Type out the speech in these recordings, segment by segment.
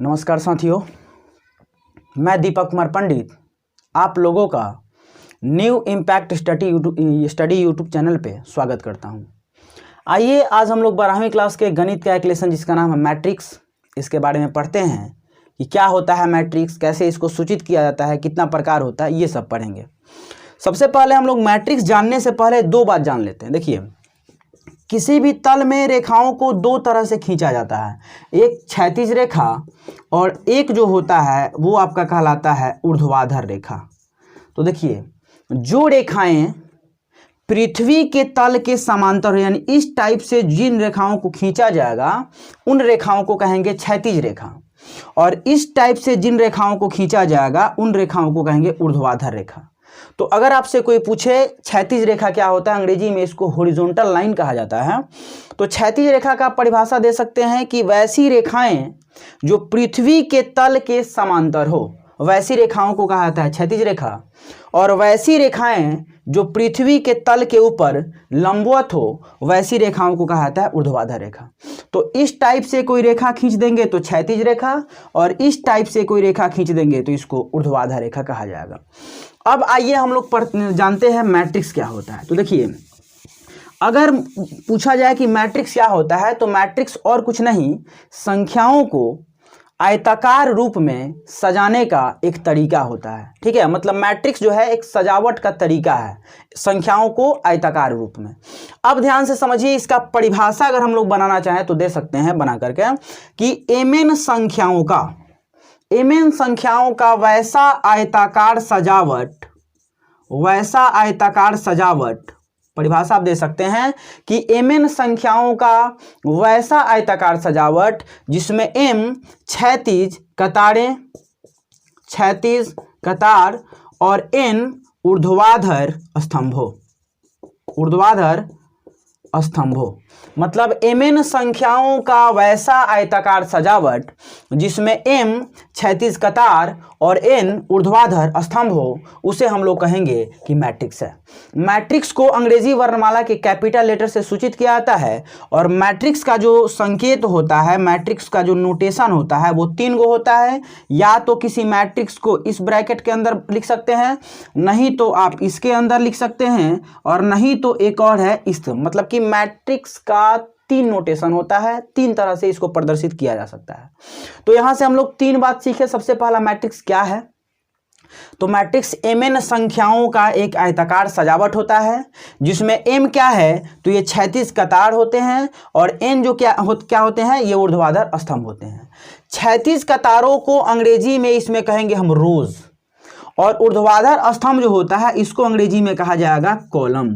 नमस्कार साथियों, मैं दीपक कुमार पंडित आप लोगों का new impact study YouTube channel पे स्वागत करता हूं। आइए आज हम लोग 12वीं क्लास के गणित का एक लेसन जिसका नाम है मैट्रिक्स, इसके बारे में पढ़ते हैं कि क्या होता है मैट्रिक्स, कैसे इसको सूचित किया जाता है, कितना प्रकार होता है, ये सब पढ़ेंगे। सबसे पहले हम लोग मैट्रिक्स जानने से पहले दो बात जान लेते हैं। देखिए, किसी भी तल में रेखाओं को दो तरह से खींचा जाता है, एक क्षैतिज रेखा और एक जो होता है वो आपका कहलाता है ऊर्ध्वाधर रेखा। तो देखिए, जो रेखाएं पृथ्वी के तल के समांतर यानी इस टाइप से जिन रेखाओं को खींचा जाएगा उन रेखाओं को कहेंगे क्षैतिज रेखा, और इस टाइप से जिन रेखाओं को खींचा जाएगा उन रेखाओं को कहेंगे ऊर्ध्वाधर रेखा। तो अगर आपसे कोई पूछे क्षैतिज रेखा क्या होता है, अंग्रेजी में इसको हॉरिजॉन्टल लाइन कहा जाता है। तो क्षैतिज रेखा का परिभाषा दे सकते हैं कि वैसी रेखाएं जो पृथ्वी के तल के समांतर हो, वैसी रेखाओं को कहा जाता है क्षैतिज रेखा, और वैसी रेखाएं जो पृथ्वी के तल के ऊपर लंबवत हो, वैसी रेखाओं को कहा जाता है ऊर्ध्वाधर रेखा। तो इस टाइप से कोई रेखा खींच देंगे तो क्षैतिज रेखा, और इस टाइप से कोई रेखा खींच देंगे तो इसको ऊर्ध्वाधर रेखा कहा जाएगा। अब आइए हम लोग जानते हैं मैट्रिक्स क्या होता है। तो देखिए, अगर पूछा जाए कि मैट्रिक्स क्या होता है तो मैट्रिक्स और कुछ नहीं, संख्याओं को आयताकार रूप में सजाने का एक तरीका होता है। ठीक है, मतलब मैट्रिक्स जो है एक सजावट का तरीका है, संख्याओं को आयताकार रूप में। अब ध्यान से समझिए, इसका परिभाषा अगर हम लोग बनाना चाहें तो दे सकते हैं बना करके कि mn संख्याओं का वैसा आयताकार सजावट, परिभाषा आप दे सकते हैं कि mn संख्याओं का वैसा आयताकार सजावट जिसमें m क्षैतिज कतार और n ऊर्ध्वाधर स्तंभ हो। मतलब mn संख्याओं का वैसा आयताकार सजावट जिसमें m क्षैतिज कतार और n ऊर्ध्वाधर स्तंभ हो, उसे हम लोग कहेंगे कि मैट्रिक्स है। मैट्रिक्स को अंग्रेजी वर्णमाला के कैपिटल लेटर से सूचित किया जाता है, और मैट्रिक्स का जो संकेत होता है, मैट्रिक्स का जो नोटेशन होता है वो 3 गो होता है। या तो किसी मैट्रिक्स को इस ब्रैकेट के अंदर लिख सकते हैं, नहीं तो आप इसके अंदर लिख सकते हैं, और नहीं तो एक और है इस, मतलब कि मैट्रिक्स का 3 नोटेशन होता है, 3 तरह से इसको प्रदर्शित किया जा सकता है। तो यहां से हम लोग 3 बात सीखे। सबसे पहला, मैट्रिक्स क्या है? तो मैट्रिक्स mn संख्याओं का एक आयताकार सजावट होता है जिसमें m क्या है तो ये क्षैतिज कतार होते हैं, और n जो क्या होते हैं, ये ऊर्ध्वाधर स्तंभ होते हैं। क्षैतिज कतारों को अंग्रेजी में इसमें कहेंगे हम रोज, और ऊर्ध्वाधर स्तंभ जो होता है इसको अंग्रेजी में कहा जाएगा कॉलम।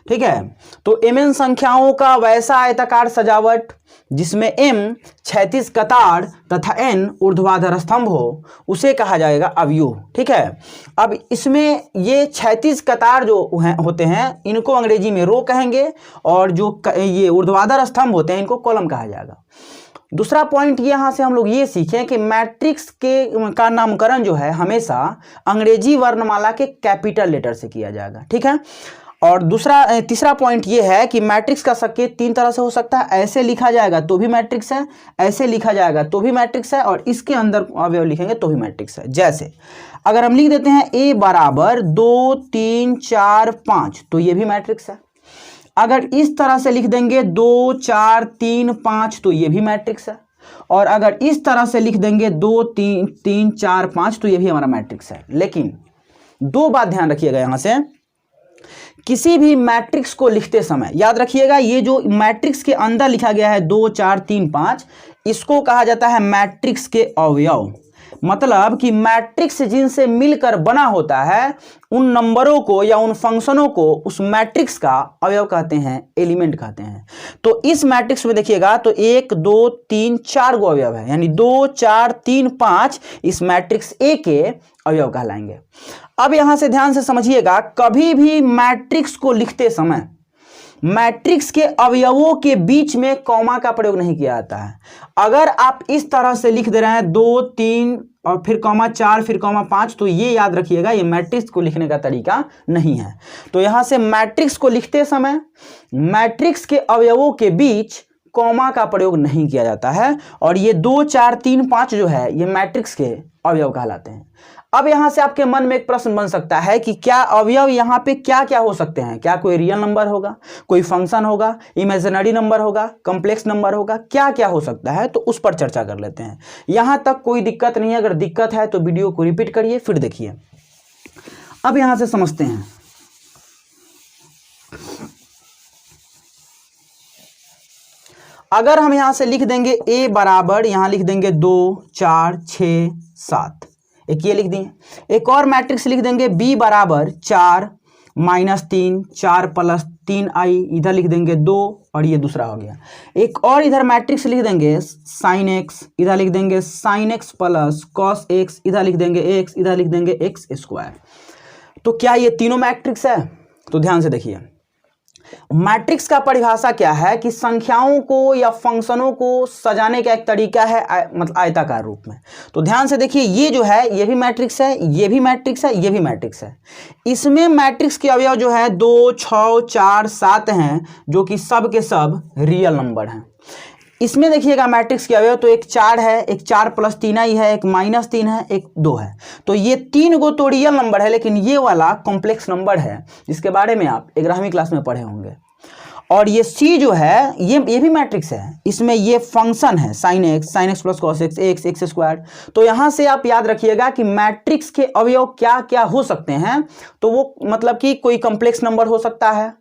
ठीक है, तो mn संख्याओं का वैसा आयताकार सजावट जिसमें m क्षैतिज कतार तथा n ऊर्ध्वाधर स्तंभ हो, उसे कहा जाएगा अवयव। ठीक है, अब इसमें ये क्षैतिज कतार जो होते हैं इनको अंग्रेजी में रो कहेंगे, और जो ये ऊर्ध्वाधर स्तंभ होते हैं इनको कॉलम कहा जाएगा। दूसरा पॉइंट यहाँ से हम लोग ये सीखें कि मैट्रिक्स का नामकरण जो है हमेशा अंग्रेजी वर्णमाला के कैपिटल लेटर से किया जाएगा। ठीक है, और तीसरा पॉइंट ये है कि मैट्रिक्स का संकेत 3 तरह से हो सकता है। ऐसे लिखा जाएगा तो भी मैट्रिक्स है, ऐसे लिखा जाएगा तो भी मैट्रिक्स है, और इसके अंदर अवयव लिखेंगे तो भी मैट्रिक्स है। जैसे अगर हम लिख देते हैं a बराबर 2 3 4 5 तो ये भी मैट्रिक्स है। अगर इस तरह से लिख देंगे 2 4 3 5 तो ये भी मैट्रिक्स है, और अगर इस तरह से लिख देंगे 2 3 4 5 तो ये भी हमारा मैट्रिक्स है। लेकिन 2 बात ध्यान रखिएगा, यहां से किसी भी मैट्रिक्स को लिखते समय याद रखिएगा, ये जो मैट्रिक्स के अंदर लिखा गया है 2 4 3 5, इसको कहा जाता है मैट्रिक्स के अवयव। मतलब कि मैट्रिक्स जिनसे मिलकर बना होता है उन नंबरों को या उन फंक्शनों को उस मैट्रिक्स का अवयव कहते हैं, एलिमेंट कहते हैं। तो इस मैट्रिक्स में देखिएगा तो 1 2 3 4 गो अवयव है, यानी 2 4 3 5 इस मैट्रिक्स ए के अवयव कहलाएंगे। अब यहां से ध्यान से समझिएगा, कभी भी मैट्रिक्स को लिखते समय मैट्रिक्स के अवयवों के बीच में कॉमा का प्रयोग नहीं किया जाता है। अगर आप इस तरह से लिख दे रहे हैं 2 3 और फिर कॉमा 4 फिर कॉमा 5, तो ये याद रखिएगा ये मैट्रिक्स को लिखने का तरीका नहीं है। तो यहां से मैट्रिक्स को लिखते समय मैट्रिक्स के अवयवों के बीच कॉमा का प्रयोग नहीं किया जाता है और ये 2 4 3 5 जो है ये मैट्रिक्स के अवयव कहलाते हैं। अब यहां से आपके मन में एक प्रश्न बन सकता है कि क्या अवयव यहां पे क्या क्या हो सकते हैं, क्या कोई रियल नंबर होगा, कोई फंक्शन होगा, इमेजिनरी नंबर होगा, कॉम्प्लेक्स नंबर होगा, क्या क्या हो सकता है, तो उस पर चर्चा कर लेते हैं। यहां तक कोई दिक्कत नहीं है, अगर दिक्कत है तो वीडियो को रिपीट करिए फिर देखिए। अब यहां से समझते हैं। अगर हम यहां से लिख देंगे a बराबर, यहां लिख देंगे 2 4 6 7, एक ये लिख दिए। एक और मैट्रिक्स लिख देंगे b बराबर 4 -3 4 + 3i, इधर लिख देंगे 2 और ये दूसरा हो गया। एक और इधर मैट्रिक्स लिख देंगे sin x, इधर लिख देंगे sin x + cos x, इधर लिख देंगे x, इधर लिख देंगे x²। तो क्या ये तीनों मैट्रिक्स है? तो ध्यान से देखिए, मैट्रिक्स का परिभाषा क्या है कि संख्याओं को या फंक्शनों को सजाने का एक तरीका है, मतलब आयताकार रूप में। तो ध्यान से देखिए, ये जो है ये भी मैट्रिक्स है, ये भी मैट्रिक्स है, ये भी मैट्रिक्स है। इसमें मैट्रिक्स के अवयव जो है 2 6 4 7 हैं, जो कि सब के सब रियल नंबर हैं। इसमें देखिएगा मैट्रिक्स के अवयव तो एक 4 है, एक 4 + 3i है, एक -3 है, एक 2 है। तो ये 3 गो तो रियल नंबर है, लेकिन ये वाला कॉम्प्लेक्स नंबर है जिसके बारे में आप 11वीं क्लास में पढ़े होंगे। और ये c जो है ये भी मैट्रिक्स है, इसमें ये फंक्शन है sin x + cos x x²। तो यहाँ से आप याद रखिएगा कि मैट्रिक्स के अवयव क्या क्या हो सकते हैं। तो वो मतलब कि कोई कॉम्प्लेक्स नंबर हो सकता है,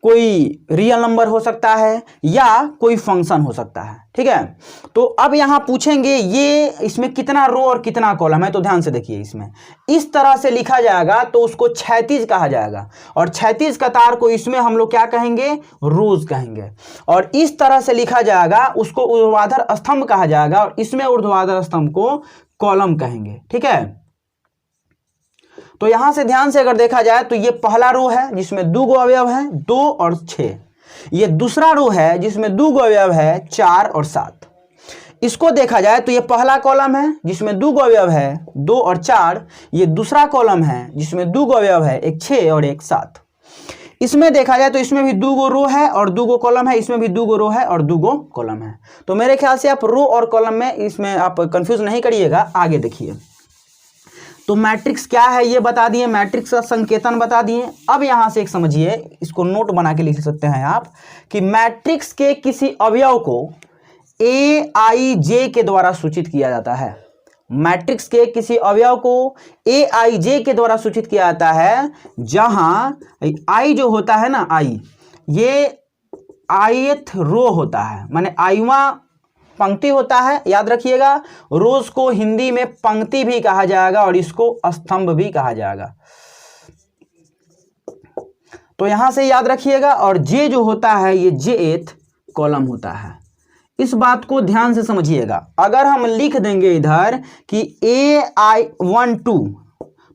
कोई रियल नंबर हो सकता है, या कोई फंक्शन हो सकता है। ठीक है, तो अब यहां पूछेंगे ये इसमें कितना रो और कितना कॉलम है। तो ध्यान से देखिए, इसमें इस तरह से लिखा जाएगा तो उसको क्षैतिज कहा जाएगा, और क्षैतिज कतार को इसमें हम लोग क्या कहेंगे, रोज कहेंगे। और इस तरह से लिखा जाएगा उसको ऊर्ध्वाधर स्तंभ कहा जाएगा, और इसमें ऊर्ध्वाधर स्तंभ को कॉलम कहेंगे। ठीक है, तो यहां से ध्यान से अगर देखा जाए तो ये पहला रो है जिसमें 2 गो अवयव हैं 2 और 6। ये दूसरा रो है जिसमें 2 गो अवयव है 4 और 7। इसको देखा जाए तो ये पहला कॉलम है जिसमें 2 गो अवयव है 2 और 4। ये दूसरा कॉलम है जिसमें 2 गो अवयव है एक 6 और एक 7। इसमें देखा जाए तो इसमें भी 2 गो रो है और 2 गो कॉलम है, इसमें भी 2 गो रो है और 2 गो कॉलम है। तो मेरे ख्याल से आप रो और कॉलम में इसमें आप कंफ्यूज नहीं करिएगा। आगे देखिए, तो मैट्रिक्स क्या है ये बता दिए, मैट्रिक्स का संकेतन बता दिए। अब यहां से एक समझिए, इसको नोट बना के लिख सकते हैं आप कि मैट्रिक्स के किसी अवयव को aij के द्वारा सूचित किया जाता है। मैट्रिक्स के किसी अवयव को aij के द्वारा सूचित किया जाता है, जहां i जो होता है ना, i ये ith रो होता है, माने आईवां पंक्ति होता है। याद रखिएगा, रोज को हिंदी में पंक्ति भी कहा जाएगा और इसको स्तंभ भी कहा जाएगा। तो यहां से याद रखिएगा। और जे जो होता है ये jth कॉलम होता है। इस बात को ध्यान से समझिएगा। अगर हम लिख देंगे इधर कि ai12,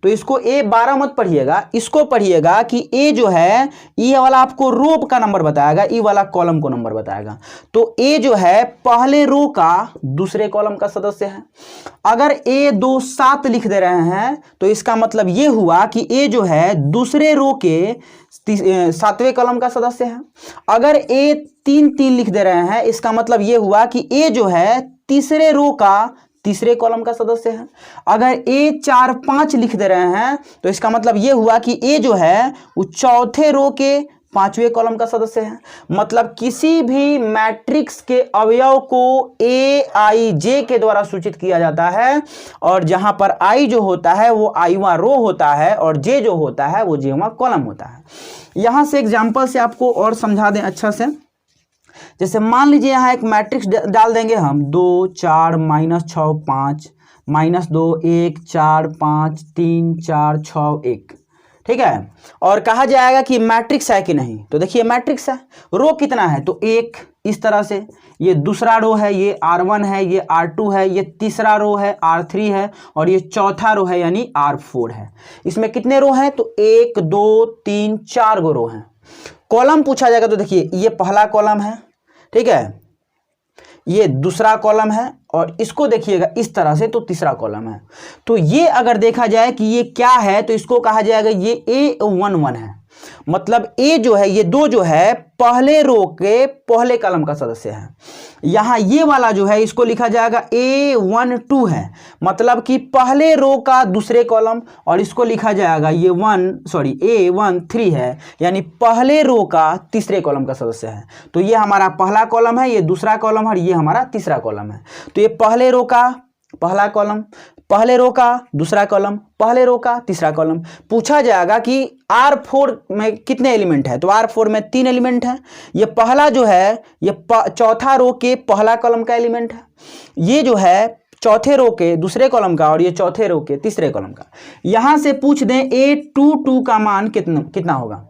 तो इसको A12 मत पढ़िएगा, इसको पढ़िएगा कि A जो है ये वाला आपको रो का नंबर बताएगा, ई वाला कॉलम को नंबर बताएगा। तो A जो है पहले रो का दूसरे कॉलम का सदस्य है। अगर A27 लिख दे रहे हैं तो इसका मतलब ये हुआ कि A जो है दूसरे रो के 7वें कॉलम का सदस्य है। अगर A33 लिख दे रहे हैं, इसका मतलब ये हुआ कि A जो है तीसरे रो का तीसरे कॉलम का सदस्य है। अगर A45 लिख दे रहे हैं तो इसका मतलब यह हुआ कि A जो है वो चौथे रो के 5वें कॉलम का सदस्य है। मतलब किसी भी मैट्रिक्स के अवयव को aij के द्वारा सूचित किया जाता है, और जहां पर i जो होता है वो आईवां रो होता है और j जो होता है वो जेवां कॉलम होता है। यहां से एग्जांपल से आपको और समझा दें अच्छा से। जैसे मान लीजिए यहाँ एक मैट्रिक्स डाल देंगे हम 2 4 -6 5 -2 1 4 5 3 4 6 1। ठीक है, और कहा जाएगा कि मैट्रिक्स है कि नहीं। तो देखिए मैट्रिक्स है। रो कितना है, तो 1 इस तरह से। ये दूसरा रो है, ये R1 है, ये R2 है, ये तीसरा रो है R3 है, और ये चौथा रो है यानी R4 है। इसमें कितने रो हैं, तो 1 2 3 4 गो रो हैं। कॉलम पूछा जाएगा तो देखिए ये पहला कॉलम है, ठीक है, ये दूसरा कॉलम है, और इसको देखिएगा इस तरह से तो तीसरा कॉलम है। तो ये अगर देखा जाए कि ये क्या है तो इसको कहा जाएगा ये A11 है। मतलब ए जो है, ये 2 जो है पहले रो के पहले कॉलम का सदस्य है। यहां ये वाला जो है इसको लिखा जाएगा A12 है, मतलब कि पहले रो का दूसरे कॉलम, और इसको लिखा जाएगा ये A13 है, यानी पहले रो का तीसरे कॉलम का सदस्य है। तो ये हमारा पहला कॉलम है, ये दूसरा कॉलम है, और ये हमारा तीसरा कॉलम है। तो ये पहले रो का पहला कॉलम, पहले रो का दूसरा कॉलम, पहले रो का तीसरा कॉलम। पूछा जाएगा कि R4 में कितने एलिमेंट है, तो R4 में 3 एलिमेंट है। ये पहला जो है ये चौथा रो के पहला कॉलम का एलिमेंट है, ये जो है चौथे रो के दूसरे कॉलम का, और ये चौथे रो के तीसरे कॉलम का। यहां से पूछ दें A22 का मान कितना होगा,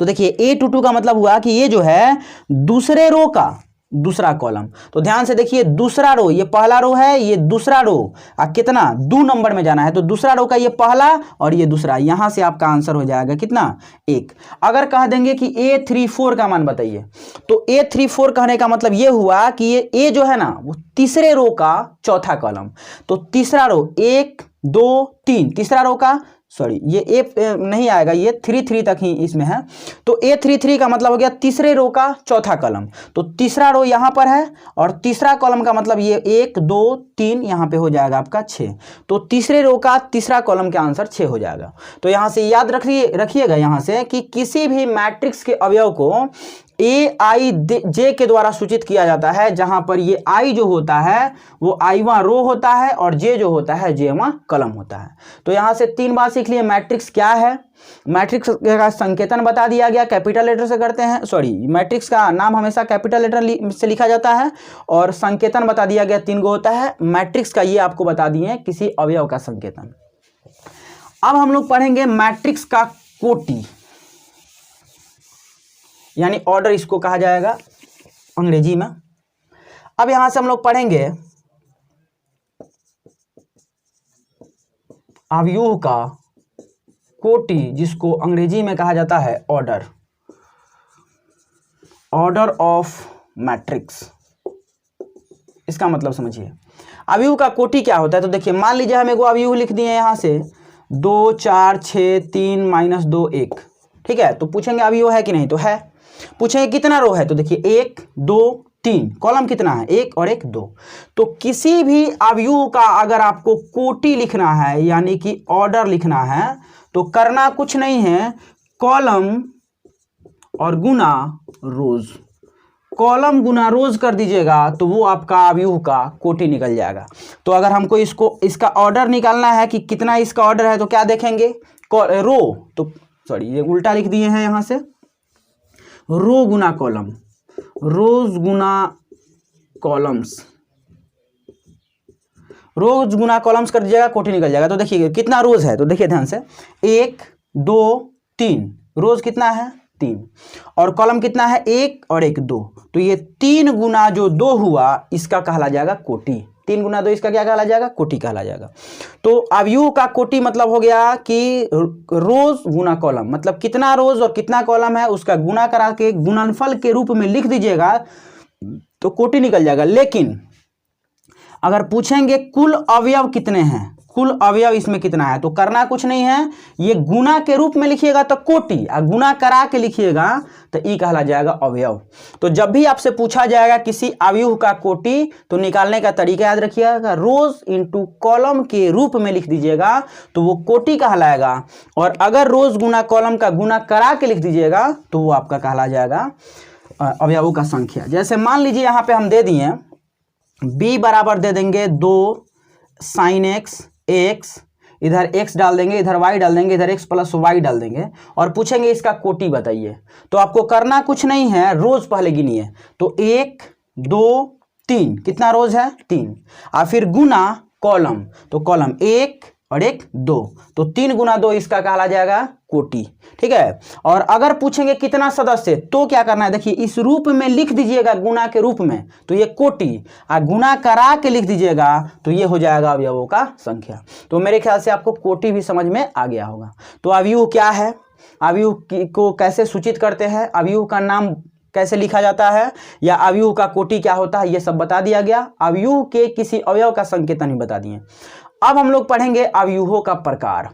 तो देखिए A22 का मतलब हुआ कि ये जो है दूसरे रो का दूसरा कॉलम। तो ध्यान से देखिए, दूसरा रो, ये पहला रो है, ये दूसरा रो, कितना 2 नंबर में जाना है, तो दूसरा रो का ये पहला और ये दूसरा, यहां से आपका आंसर हो जाएगा कितना 1। अगर कह देंगे कि A34 का मान बताइए, तो A34 कहने का मतलब ये हुआ कि ये ए जो है ना वो तीसरे रो का चौथा कॉलम। तो तीसरा रो 1 2 3, तीसरा रो का ये ए नहीं आएगा, ये 3 तक ही इसमें है। तो A33 का मतलब हो गया तीसरे रो का चौथा कॉलम। तो तीसरा रो यहां पर है, और तीसरा कॉलम का मतलब ये 1 2 3 यहां पे हो जाएगा आपका 6। तो तीसरे रो का तीसरा कॉलम का आंसर 6 हो जाएगा। तो यहां से याद रखिएगा यहां से कि किसी भी मैट्रिक्स के अवयव को AIJ के द्वारा सूचित किया जाता है, जहां पर ये I जो होता है वो I वां रो होता है, और J जो होता है J वां कॉलम होता है। तो यहां से 3 बात सीख लिए, मैट्रिक्स क्या है, मैट्रिक्स का संकेतन बता दिया गया, कैपिटल लेटर से करते हैं, मैट्रिक्स का नाम हमेशा कैपिटल लेटर से लिखा जाता है, और संकेतन बता दिया गया 3 गो होता है मैट्रिक्स का, ये आपको बता दिए किसी अवयव का संकेतन। अब हम लोग पढ़ेंगे मैट्रिक्स का कोटि, यानी ऑर्डर इसको कहा जाएगा अंग्रेजी में। अब यहां से हम लोग पढ़ेंगे अवयव का कोटि, जिसको अंग्रेजी में कहा जाता है ऑर्डर, ऑर्डर ऑफ मैट्रिक्स। इसका मतलब समझिए, अवयव का कोटि क्या होता है। तो देखिए, मान लीजिए हम एगो अवयव लिख दिए यहां से 2 4 6 3 -2 1, ठीक है। तो पूछेंगे अवयव है कि नहीं, तो है। पूछेंगे कितना रो है, तो देखिए 1 2 3, कॉलम कितना है 1 और 1 2। तो किसी भी अवयव का अगर आपको कोटि लिखना है, यानी कि ऑर्डर लिखना है, तो करना कुछ नहीं है, कॉलम और गुना रोज, कॉलम गुना रोज कर दीजिएगा, तो वो आपका अवयव का कोटि निकल जाएगा। तो अगर हमको इसका ऑर्डर निकालना है कि कितना इसका ऑर्डर है, तो क्या देखेंगे, रो, तो ये उल्टा लिख दिए हैं यहां से, रो गुना कॉलम, रोज गुना कॉलम्स, रोज गुना कॉलम्स कर दीजिएगा, कोटि निकल जाएगा। तो देखिए कितना रोज है, तो देखिए ध्यान से 1 2 3, रोज कितना है 3, और कॉलम कितना है 1 और 1 2। तो ये 3 गुना जो 2 हुआ इसका कहला जाएगा कोटि, 3 गुना 2 इसका क्या कहला जाएगा, कोटि कहला जाएगा। तो अवयव का कोटि मतलब हो गया कि रोज गुना कॉलम, मतलब कितना रोज और कितना कॉलम है उसका गुना करा के गुणनफल के रूप में लिख दीजिएगा, तो कोटि निकल जाएगा। लेकिन अगर पूछेंगे कुल अवयव कितने हैं, कुल अवयव इसमें कितना है, तो करना कुछ नहीं है, ये गुना के रूप में लिखिएगा तो कोटि, और गुना करा के लिखिएगा तो ई कहला जाएगा अवयव। तो जब भी आपसे पूछा जाएगा किसी अवयव का कोटि, तो निकालने का तरीका याद रखिएगा, रोज इंटू कॉलम के रूप में लिख दीजिएगा तो वो कोटि कहलाएगा, और अगर रोज गुना कॉलम का गुना करा के लिख दीजिएगा तो वो आपका कहला जाएगा अवयवों का संख्या। जैसे मान लीजिए यहाँ पे हम दे दिए b बराबर दे देंगे 2 sin x, इधर x डाल देंगे, इधर y डाल देंगे, इधर x + y डाल देंगे, और पूछेंगे इसका कोटि बताइए। तो आपको करना कुछ नहीं है, रोज पहले गिनिए, तो 1 2 3, कितना रोज है 3, और फिर गुना कॉलम, तो कॉलम 1 और 1 2, तो 3 गुना 2 इसका कहला जाएगा कोटि, ठीक है। और अगर पूछेंगे कितना सदस्य, तो क्या करना है, देखिए इस रूप में लिख दीजिएगा गुना के रूप में, तो ये कोटि, और गुना करा के लिख दीजिएगा तो ये हो जाएगा अवयवों का संख्या। तो मेरे ख्याल से आपको कोटि भी समझ में आ गया होगा। तो अवयव क्या है, अवयव को कैसे सूचित करते हैं, अवयव का नाम कैसे लिखा जाता है, या अवयव का कोटि क्या होता है, ये सब बता दिया गया। अवयव के किसी अवयव का संकेतन ही बता दिए। अब हम लोग पढ़ेंगे अवयवों का प्रकार।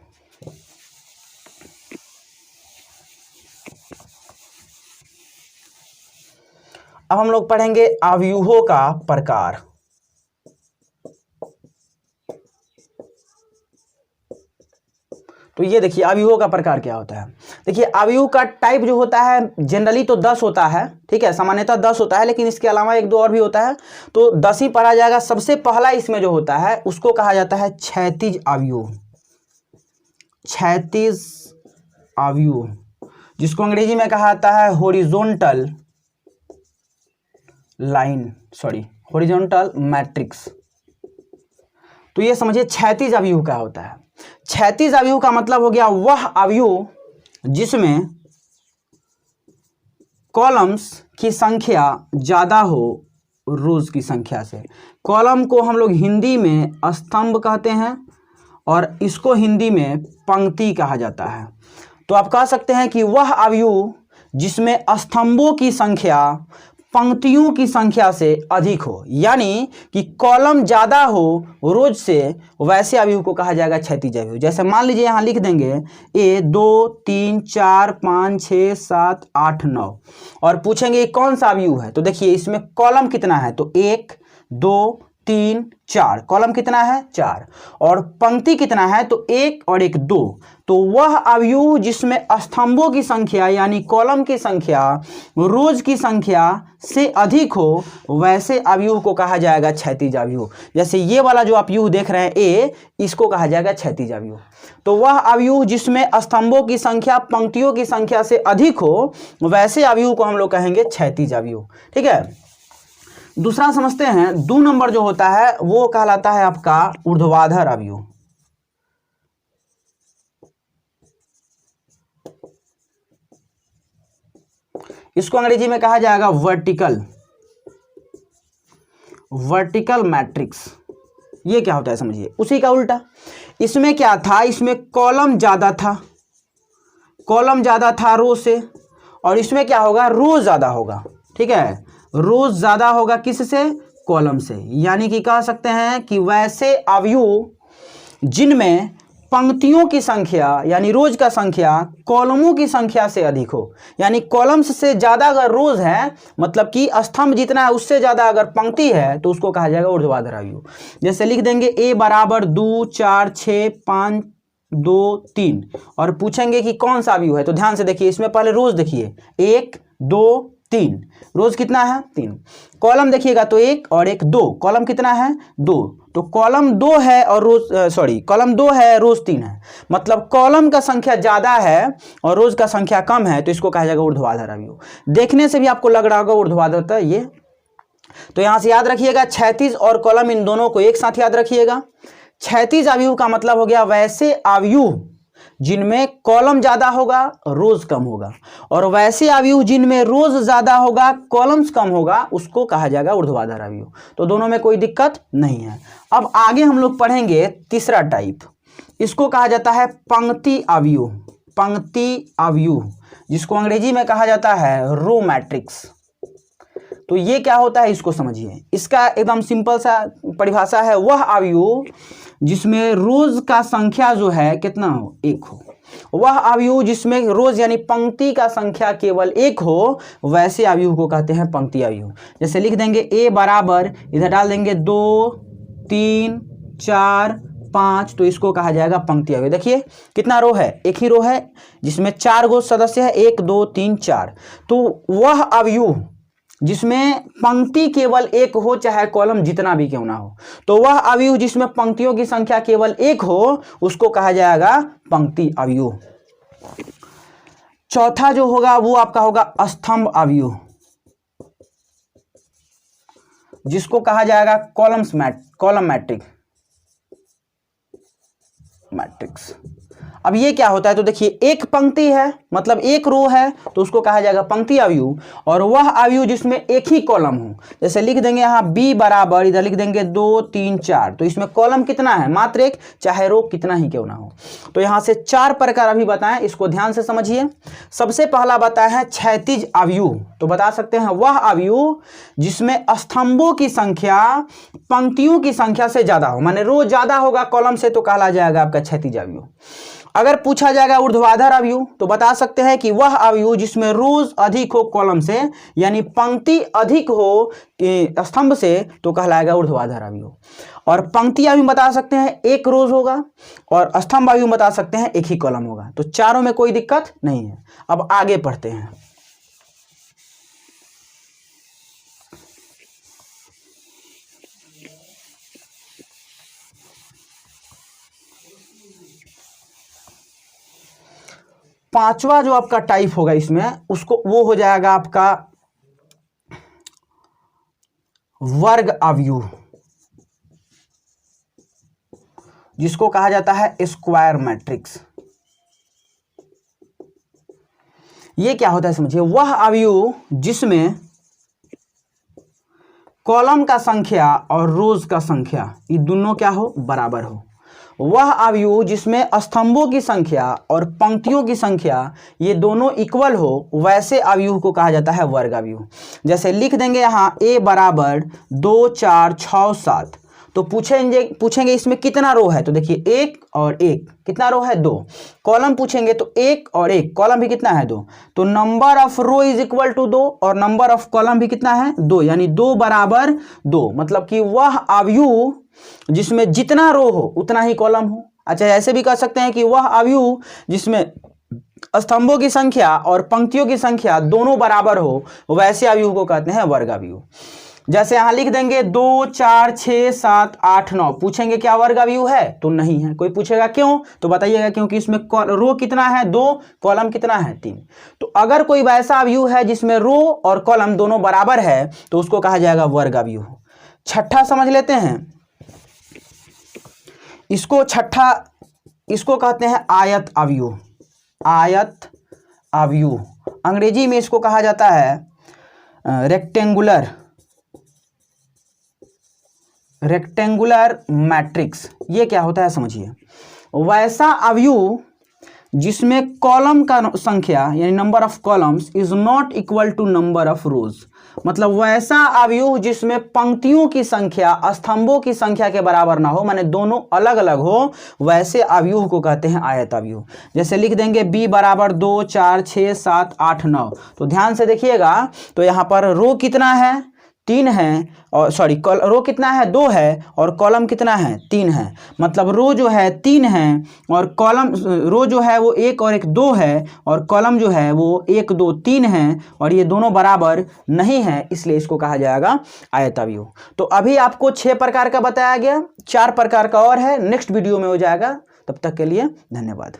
अब हम लोग पढ़ेंगे अवयवों का प्रकार। तो ये देखिए अवयवों का प्रकार क्या होता है। देखिए अवयव का टाइप जो होता है जनरली तो 10 होता है, ठीक है, सामान्यतः 10 होता है, लेकिन इसके अलावा 1-2 और भी होता है, तो 10 ही पढ़ा जाएगा। सबसे पहला इसमें जो होता है उसको कहा जाता है क्षैतिज अवयव। क्षैतिज अवयव जिसको अंग्रेजी में कहा जाता है हॉरिजॉन्टल लाइन, हॉरिजॉन्टल मैट्रिक्स। तो ये समझिए क्षैतिज अवयव क्या होता है। क्षैतिज अवयव का मतलब हो गया वह अवयव जिसमें कॉलम्स की संख्या ज्यादा हो रोज की संख्या से। कॉलम को हम लोग हिंदी में स्तंभ कहते हैं और इसको हिंदी में पंक्ति कहा जाता है। तो आप कह सकते हैं कि वह अवयव जिसमें स्तंभों की संख्या पंक्तियों की संख्या से अधिक हो, यानी कि कॉलम ज्यादा हो रोज से, वैसे अवयव को कहा जाएगा क्षैतिज अवयव। जैसे मान लीजिए यहां लिख देंगे A 2 3 4 5 6 7 8 9 और पूछेंगे कौन सा अवयव है, तो देखिए इसमें कॉलम कितना है, तो 1 2 3 4, कॉलम कितना है 4, और पंक्ति कितना है, तो 1 और 1 2। तो वह अवयव जिसमें स्तंभों की संख्या यानी कॉलम की संख्या रोज की संख्या से अधिक हो, वैसे अवयव को कहा जाएगा क्षैतिज अवयव। जैसे ये वाला जो अवयव देख रहे हैं ए, इसको कहा जाएगा क्षैतिज अवयव। तो वह अवयव जिसमें स्तंभों की संख्या पंक्तियों की संख्या से अधिक हो, वैसे अवयव को हम लोग कहेंगे क्षैतिज अवयव। ठीक है, दूसरा समझते हैं। 2 नंबर जो होता है वो कहलाता है आपका ऊर्ध्वाधर अवयव। इसको अंग्रेजी में कहा जाएगा वर्टिकल मैट्रिक्स। ये क्या होता है समझिए, उसी का उल्टा। इसमें क्या था, इसमें कॉलम ज्यादा था रो से, और इसमें क्या होगा, रो ज्यादा होगा। ठीक है, रोज ज्यादा होगा किससे, कॉलम से। यानी कि कह सकते हैं कि वैसे अवयव जिनमें पंक्तियों की संख्या यानी रोज का संख्या कॉलमों की संख्या से अधिक हो, यानी कॉलम्स से ज्यादा अगर रोज है, मतलब कि स्तंभ जितना है उससे ज्यादा अगर पंक्ति है, तो उसको कहा जाएगा ऊर्ध्वाधर अवयव। जैसे लिख देंगे A बराबर 2 4 6 5 2 3 और पूछेंगे कि कौन सा अवयव है, तो ध्यान से देखिए, इसमें पहले रोज देखिए 1 2 3, रोज कितना है 3, कॉलम देखिएगा तो 1 और 1 2, कॉलम कितना है 2, तो कॉलम 2 है और रोज कॉलम 2 है रोज 3 है, मतलब कॉलम का संख्या ज्यादा है और रोज का संख्या कम है, तो इसको कहा जाएगा ऊर्ध्वाधर अवयव। देखने से भी आपको लग रहा होगा ऊर्ध्वाधर था ये, तो यहां से याद रखिएगा क्षैतिज और कॉलम इन दोनों को एक साथ याद रखिएगा। क्षैतिज अवयव का मतलब हो गया वैसे अवयव जिनमें कॉलम ज्यादा होगा रोज कम होगा, और वैसे अवयव जिनमें रोज ज्यादा होगा कॉलम्स कम होगा, उसको कहा जाएगा ऊर्ध्वाधर अवयव। तो दोनों में कोई दिक्कत नहीं है। अब आगे हम लोग पढ़ेंगे तीसरा टाइप, इसको कहा जाता है पंक्ति अवयव। पंक्ति अवयव जिसको अंग्रेजी में कहा जाता है रो मैट्रिक्स। तो ये क्या होता है इसको समझिए। इसका एकदम सिंपल सा परिभाषा है, वह अवयव जिसमें रोज का संख्या जो है कितना हो, 1 हो। वह अवयव जिसमें रोज यानी पंक्ति का संख्या केवल 1 हो, वैसे अवयव को कहते हैं पंक्ति अवयव। जैसे लिख देंगे A बराबर, इधर डाल देंगे 2 3 4 5, तो इसको कहा जाएगा पंक्ति अवयव। देखिए कितना रो है, एक ही रो है जिसमें 4 गो सदस्य है, 1 2 3 4। तो वह अवयव जिसमें पंक्ति केवल 1 हो, चाहे कॉलम जितना भी क्यों ना हो, तो वह अवयव जिसमें पंक्तियों की संख्या केवल 1 हो, उसको कहा जाएगा पंक्ति अवयव। चौथा जो होगा वो आपका होगा स्तंभ अवयव, जिसको कहा जाएगा कॉलम मैट्रिक्स। अब ये क्या होता है, तो देखिए एक पंक्ति है मतलब एक रो है, तो उसको कहा जाएगा पंक्ति अवयव, और वह अवयव जिसमें एक ही कॉलम हो। जैसे लिख देंगे यहाँ B बराबर, इधर लिख देंगे 2 3 4, तो इसमें कॉलम कितना है, मात्र 1, चाहे रो कितना ही क्यों ना हो। तो यहाँ से 4 प्रकार अभी बताएं, इसको ध्यान से समझिए। सबसे पहला बताया है क्षैतिज अवयव। तो बता सकते हैं वह अवयव जिसमें स्तंभों की संख्या पंक्तियों की संख्या से ज्यादा हो, माने रो ज्यादा होगा कॉलम से, तो कहा जाएगा आपका क्षैतिज अवयव। अगर पूछा जाएगा ऊर्ध्वाधर अवयव, तो बता सकते हैं कि वह अवयव जिसमें रोज अधिक हो कॉलम से, यानी पंक्ति अधिक हो स्तंभ से, तो कहलाएगा ऊर्ध्वाधर अवयव। और पंक्ति अवयव बता सकते हैं एक रोज होगा, और स्तंभ अवयव बता सकते हैं एक ही कॉलम होगा। तो चारों में कोई दिक्कत नहीं है। अब आगे पढ़ते हैं। पांचवा जो आपका टाइप होगा इसमें, उसको वो हो जाएगा आपका वर्ग अवयव, जिसको कहा जाता है स्क्वायर मैट्रिक्स। ये क्या होता है समझिए, वह अवयव जिसमें कॉलम का संख्या और रोज का संख्या ये दोनों क्या हो, बराबर हो। वह अवयव जिसमें स्तंभों की संख्या और पंक्तियों की संख्या ये दोनों इक्वल हो, वैसे अवयव को कहा जाता है वर्ग अवयव। जैसे लिख देंगे यहाँ a बराबर 2 4 6 7, तो पूछेंगे इसमें कितना रो है, तो देखिए 1 और 1, कितना रो है 2। कॉलम पूछेंगे तो 1 और 1, कॉलम भी कितना है 2, तो number of row is equal to 2 और नंबर ऑफ कॉलम भी कितना है 2, यानी 2 बराबर 2। मतलब कि वह अवयव जिसमें जितना रो हो उतना ही कॉलम हो। अच्छा, ऐसे भी कह सकते हैं कि वह अवयव जिसमें स्तंभों की संख्या और पंक्तियों की संख्या दोनों बराबर हो, वैसे अवयव को कहते हैं वर्ग अवयव। जैसे यहां लिख देंगे 2 4 6 7 8 9, पूछेंगे क्या वर्ग अवयव है, तो नहीं है। कोई पूछेगा क्यों, तो बताइएगा क्योंकि इसमें रो कितना है 2, कॉलम कितना है 3। तो अगर कोई वैसा अवयव है जिसमें रो और कॉलम दोनों बराबर है, तो उसको कहा जाएगा वर्ग अवयव। छठा समझ लेते हैं, इसको कहते हैं आयत अवयव। आयत अवयव, अंग्रेजी में इसको कहा जाता है रेक्टेंगुलर मैट्रिक्स। ये क्या होता है समझिए, वैसा अवयव जिसमें कॉलम का संख्या यानी number of columns is not equal to number of rows. मतलब वैसा अवयव जिसमें पंक्तियों की संख्या स्तंभों की संख्या के बराबर ना हो, माने दोनों अलग अलग हो, वैसे अवयव को कहते हैं आयत अवयव। जैसे लिख देंगे b बराबर 2 4 6 7 8 9, तो ध्यान से देखिएगा, तो यहाँ पर रो कितना है 3 है, और सॉरी रो कितना है 2 है, और कॉलम कितना है 3 है। मतलब रो जो है 3 है और कॉलम, रो जो है वो 1 और 1 2 है, और कॉलम जो है वो 1 2 3 है, और ये दोनों बराबर नहीं है, इसलिए इसको कहा जाएगा आयत अवयव। तो अभी आपको 6 प्रकार का बताया गया, 4 प्रकार का और है, नेक्स्ट वीडियो में हो जाएगा। तब तक के लिए धन्यवाद।